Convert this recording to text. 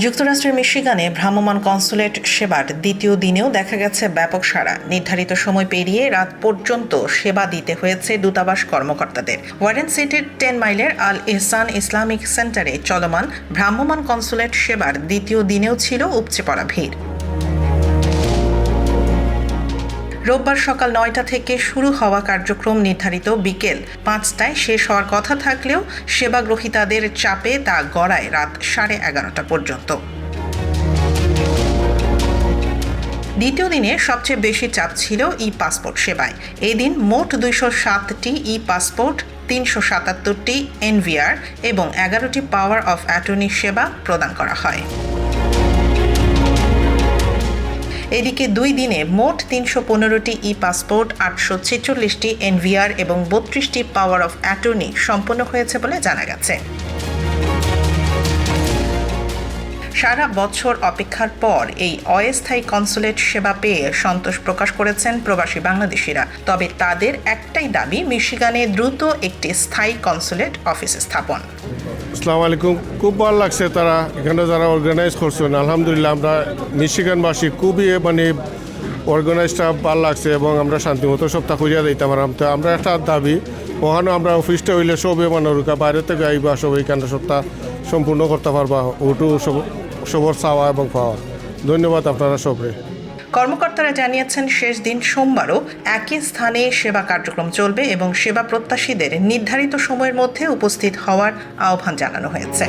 যুক্তরাষ্ট্রের মিশিগানে ভ্রাম্যমাণ কনসুলেট সেবার দ্বিতীয় দিনেও দেখা গেছে ব্যাপক সাড়া। নির্ধারিত সময় পেরিয়ে রাত পর্যন্ত সেবা দিতে হয়েছে দূতাবাস কর্মকর্তাদের। ওয়ারেন সিটির 10 মাইলের আল ইহসান ইসলামিক সেন্টারে চলমান ভ্রাম্যমাণ কনসুলেট সেবার দ্বিতীয় দিনেও ছিল উপচে পড়া ভিড়। রোববার সকাল 9টা থেকে শুরু হওয়া কার্যক্রম নির্ধারিত বিকেল 5টায় শেষ হওয়ার কথা থাকলেও সেবা গ্রহীতাদের চাপে তা গড়ায় রাত 11:30 পর্যন্ত। দ্বিতীয় দিনে সবচেয়ে বেশি চাপ ছিল ই পাসপোর্ট সেবায়। এদিন মোট 207টি ই পাসপোর্ট, 377টি এনভিআর এবং 11টি পাওয়ার অফ অ্যাটর্নি সেবা প্রদান করা হয়। এদিকে 2 দিনে মোট 315টি ই পাসপোর্ট, 846টি এনভিআর এবং 32টি পাওয়ার অফ অ্যাটর্নি সম্পন্ন হয়েছে বলে জানা গেছে। সারা বছর অপেক্ষার পর এই অস্থায়ী কনসুলেট সেবা পেয়ে সন্তোষ প্রকাশ করেছেন প্রবাসী বাংলাদেশিরা। তবে তাদের একটাই দাবি, মিশিগানে দ্রুত একটি স্থায়ী কনসুলেট অফিস স্থাপন। আসসালামু আলাইকুম। খুব ভালো লাগছে তারা এখানে যারা অর্গানাইজ করছেন। আলহামদুলিল্লাহ আমরা মিশিগানবাসী খুবই অর্গানাইজটা ভালো লাগছে এবং আমরা শান্তিমতো সপ্তাহ করিয়া দিতে পারলাম। তো আমরা একটা দাবি, ওখানে আমরা অফিসটা হইলে সবে মানুষরা বাইরে থেকে আইবা, সব এইখানে সপ্তাহ সম্পূর্ণ করতে পারবা। ওটু সবর চাওয়া এবং পাওয়া। ধন্যবাদ আপনারা সবরে। কর্মকর্তারা জানিয়েছেন শেষ দিন সোমবারও একই স্থানে সেবা কার্যক্রম চলবে এবং সেবা প্রত্যাশীদের নির্ধারিত সময়ের মধ্যে উপস্থিত হওয়ার আহ্বান জানানো হয়েছে।